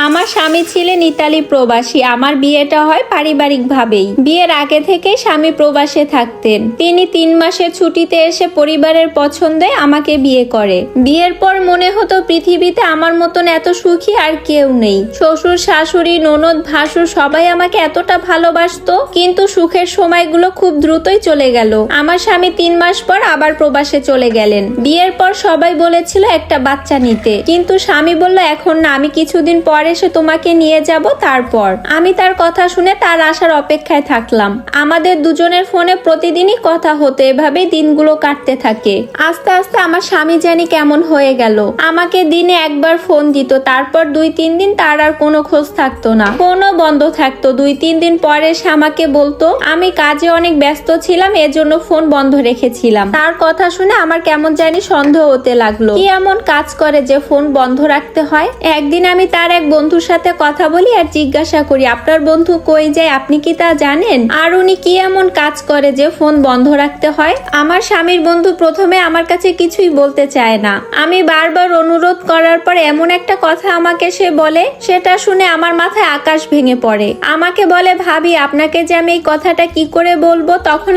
আমার স্বামী ছিলেন ইতালি প্রবাসী। আমার বিয়েটা হয় পারিবারিকভাবেই। বিয়ের আগে থেকে স্বামী প্রবাসে থাকতেন। তিনি 3 মাসের ছুটিতে এসে পরিবারের পছন্দে আমাকে বিয়ে করে। বিয়ের পর মনে হতো পৃথিবীতে আমার মতন এত সুখী আর কেউ নেই। শ্বশুর, শাশুড়ি, ননদ, ভাসুর সবাই আমাকে এতটা ভালোবাসতো, কিন্তু সুখের সময়গুলো খুব দ্রুতই চলে গেল। আমার স্বামী 3 মাস পর আবার প্রবাসে চলে গেলেন। বিয়ের পর সবাই বলেছিল একটা বাচ্চা নিতে, কিন্তু স্বামী বলল এখন না, আমি কিছুদিন পর এসে তোমাকে নিয়ে যাব। তারপর আমি তার কথা শুনে তার আসার অপেক্ষায় থাকলাম। আমাদের দুজনের ফোনে প্রতিদিনই কথা হতো। এভাবেই দিনগুলো কাটতে থাকে। আস্তে আস্তে আমার স্বামী জানি কেমন হয়ে গেল। আমাকে দিনে একবার ফোন দিত, তারপর 2-3 দিন তার আর কোনো খোঁজ থাকতো না, ফোনও বন্ধ থাকতো। 2-3 দিন পরে সে আমাকে বলতো আমি কাজে অনেক ব্যস্ত ছিলাম, এজন্য ফোন বন্ধ রেখেছিলাম। তার কথা শুনে আমার কেমন জানি সন্দেহ হতে লাগলো। কি এমন কাজ করে যে ফোন বন্ধ রাখতে হয়? একদিন আমি তার এক বন্ধুর সাথে কথা বলি আর জিজ্ঞাসা করি আপনার বন্ধু কই যায়, আপনি কি তা জানেন? আর উনি কি এমন কাজ করে যে ফোন বন্ধ রাখতে হয়? আমার স্বামীর বন্ধু প্রথমে আমার কাছে কিছুই বলতে চায় না। আমি বারবার অনুরোধ করার পর এমন একটা কথা আমাকে সে বলে, সেটা শুনে আমার মাথায় আকাশ ভেঙে পড়ে। আমাকে বলে ভাবি আপনাকে যে আমি এই কথাটা কি করে বলবো? তখন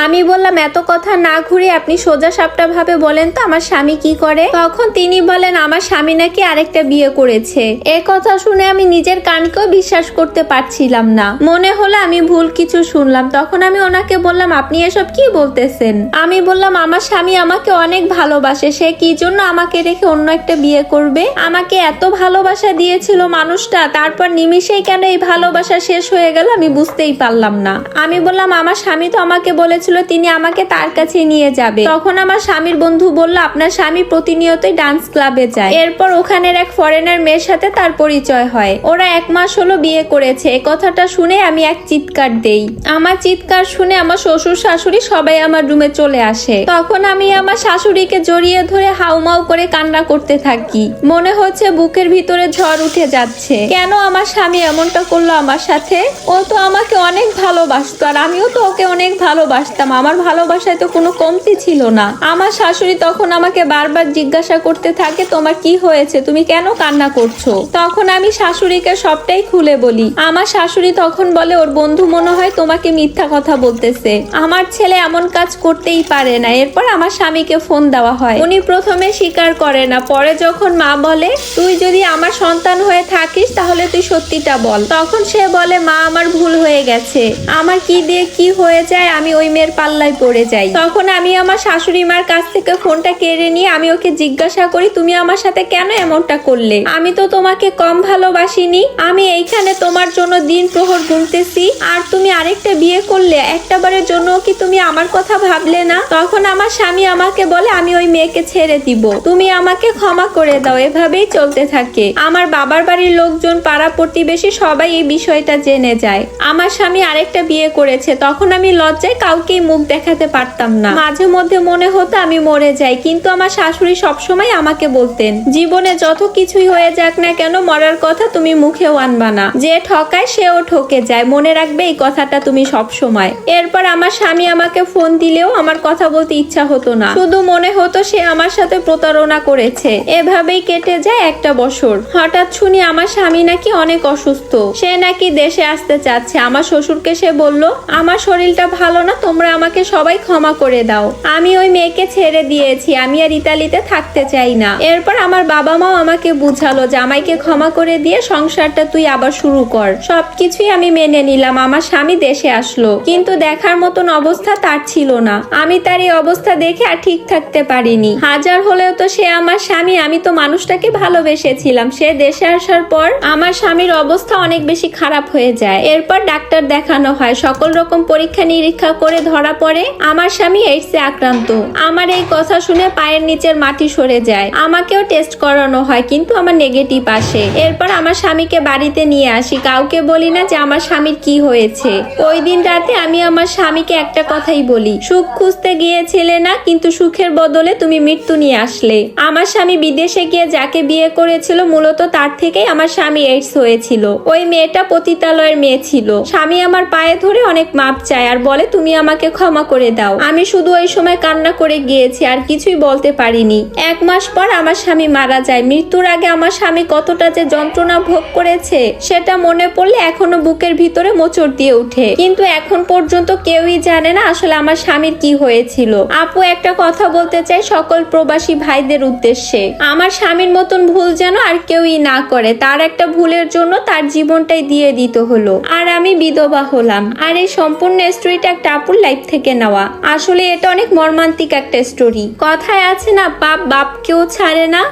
আমি বললাম এত কথা না ঘুরে আপনি সোজা সাপটা ভাবে বলেন তো আমার স্বামী কি করে? তখন তিনি বলেন আমার স্বামী নাকি আরেকটা বিয়ে করেছে। এ কথা শুনে আমি নিজের কানকেও বিশ্বাস করতে পারছিলাম না। মনে হলো আমি ভুল কিছু শুনলাম। তখন আমি ওনাকে বললাম আপনি এসব কি বলতেছেন? আমি বললাম আমার স্বামী আমাকে অনেক ভালোবাসে, সে কি জন্য আমাকে রেখে অন্য একটা বিয়ে করবে? আমাকে এত ভালোবাসা দিয়েছিল মানুষটা, তারপর নিমিষেই কেন এই ভালোবাসা শেষ হয়ে গেল আমি বুঝতেই পারলাম না। আমি বললাম আমার স্বামী তো আমাকে বলেছিল তিনি আমাকে তার কাছে নিয়ে যাবে। তখন আমার স্বামীর বন্ধু বলল আপনার স্বামী প্রতিনিয়তই ডান্স ক্লাবে যায়। এরপর ওখানের এক ফরেনার মেয়ের সাথে তার পরিচয় হয়। ওরা 1 মাস হলো বিয়ে করেছে। এই কথাটা শুনে আমি এক চিৎকার দেই। আমার চিৎকার শুনে আমার শ্বশুর শাশুড়ি সবাই আমার রুমে চলে আসে। তখন আমি আমার শাশুড়িকে জড়িয়ে ধরে হাউমাউ করে কান্না করতে থাকি। মনে হচ্ছে বুকের ভিতরে ঝড় উঠে যাচ্ছে। কেন আমার স্বামী এমনটা করলো আমার সাথে? ও তো আমাকে অনেক ভালোবাসতো আর আমিও তো ওকে অনেক ভালোবাসতাম। আমার ভালোবাসায় তো কোনো কমতি ছিল না। আমার শাশুড়ি তখন আমাকে বারবার জিজ্ঞাসা করতে থাকে তোমার কি হয়েছে, তুমি কেন কান্না করছো? তখন আমি শাশুড়িকে সবটাই খুলে বলি। আমার শাশুড়ি তখন বলে ওর বন্ধু মনে হয় তোমাকে মিথ্যা কথা বলতেছে, আমার ছেলে এমন কাজ করতেই পারে না। এরপর আমার স্বামীকে ফোন দেওয়া হয়। উনি প্রথমে স্বীকার করে না, পরে যখন মা বলে তুই যদি আমার সন্তান হয়ে থাকিস তাহলে তুই সত্যিটা বল, তখন সে বলে মা আমার ভুল হয়ে গেছে, আমার কি দিয়ে কি হয়ে যায় আমি ওই মেয়ের পাল্লায় পড়ে যাই। তখন আমি আমার শাশুড়ি মার কাছ থেকে ফোনটা কেড়ে নিয়ে আমি ওকে জিজ্ঞাসা করি তুমি আমার সাথে কেন এমনটা করলে? আমি তো তোমাকে কম ভালোবাসিনি। আমি এইখানে তোমার জন্য দিন প্রহর গুনতেছি আর তুমি আরেকটা বিয়ে করলে, একটাবারের জন্য কি তুমি আমার কথা ভাবলে না? তখন আমার স্বামী আমাকে বলে আমি ওই মেয়েকে ছেড়ে দিব, তুমি আমাকে ক্ষমা করে দাও। এভাবেই চলতে থাকে। আমার বাবার বাড়ির লোকজন, পাড়া প্রতিবেশী সবাই এই বিষয়টা জেনে যায় আমার স্বামী আরেকটা বিয়ে করেছে। তখন আমি লজ্জায় কাউকেই মুখ দেখাতে পারতাম না। মাঝে মধ্যে মনে হতো আমি মরে যাই, কিন্তু আমার শাশুড়ি সবসময় আমাকে বলতেন জীবনে যত কিছুই হয়ে যাক না কেন মরার কথা তুমি মুখেও আনবা না, যে ঠকায় সেও ঠকে যায়, মনে রাখবে এই কথাটা তুমি সব সময়। এরপর আমার স্বামী আমাকে ফোন দিলেও আমার কথা বলতে ইচ্ছা হতো না, শুধু মনে হতো সে আমার সাথে প্রতারণা করেছে। এভাবেই কেটে যায় 1টা বছর। হঠাৎ শুনি আমার স্বামী নাকি অনেক অসুস্থ, সে নাকি দেশে আসতে চাচ্ছে। আমার শ্বশুরকে সে বলল আমার শরীরটা ভালো না, তোমরা আমাকে সবাই ক্ষমা করে দাও, আমি ওই মেয়েকে ছেড়ে দিয়েছি, আমি আর ইতালিতে থাকতে চাই না। এরপর আমার বাবা মাও আমাকে বুঝালো জামাইকে ক্ষমা করে দিয়ে সংসারটা তুই আবার শুরু কর। সবকিছুই আমি মেনে নিলাম। আমার স্বামী দেশে আসলো, কিন্তু দেখার মতন অবস্থা তার ছিল না। আমি তার এই অবস্থা দেখে আর ঠিক থাকতে পারিনি। হাজার হলেও তো সে আমার স্বামী, আমি তো মানুষটাকে ভালোবেসেছিলাম। সে দেশে আসার পর আমার স্বামীর অবস্থা অনেক বেশি খারাপ হয়ে যায়। এরপর ডাক্তার দেখানো হয়, সকল রকম পরীক্ষা নিরীক্ষা করে ধরা পড়ে আমার স্বামী এইডসে আক্রান্ত। আমার এই কথা শুনে পায়ের নিচের মাটি সরে যায়। আমাকেও টেস্ট করানো হয়, কিন্তু আমার নেগেটিভ আসে। এরপর আমার স্বামীকে বাড়িতে নিয়ে আসি, কাউকে বলি না যে আমার স্বামীর কি হয়েছে। ওই দিন রাতে আমি আমার স্বামীকে একটা কথাই বলি, সুখ খুঁজতে গিয়েছিলে না, কিন্তু সুখের বদলে তুমি মৃত্যু নিয়ে আসলে। আমার স্বামী বিদেশে গিয়ে যাকে বিয়ে করেছিল মূলত তার থেকেই আমার স্বামী এইডস হয়েছিল। ওই মেয়েটা পতিতালয়ের মেয়ে ছিল। স্বামী আমার পায়ে ধরে অনেক মাপ চায় আর বলে তুমি আমাকে ক্ষমা করে দাও। আমি শুধু ওই সময় কান্না করে গিয়েছি, আর কিছুই বলতে পারিনি। 1 মাস পর আমার স্বামী মারা যায়। মৃত্যুর আগে আমার স্বামী কত কতটা যে যন্ত্রণা ভোগ করেছে সেটা মনে পড়লে এখনো বুকের ভিতরে মোচড় দিয়ে উঠে। কিন্তু এখন পর্যন্ত কেউই জানে না আসলে আমার স্বামীর কি হয়েছিল। আপু, একটা কথা বলতে চাই সকল প্রবাসী ভাইদের উদ্দেশ্যে, আমার স্বামীর মতন ভুল যেন আর কেউই না করে। তার একটা ভুলের জন্য তার জীবনটাই দিয়ে দিতে হলো, আর আমি বিধবা হলাম। আর এই সম্পূর্ণ স্টোরিটা একটা আপুর লাইফ থেকে নেওয়া। আসলে এটা অনেক মর্মান্তিক একটা স্টোরি। কথায় আছে না, বাপ বাপকেও ছাড়ে না।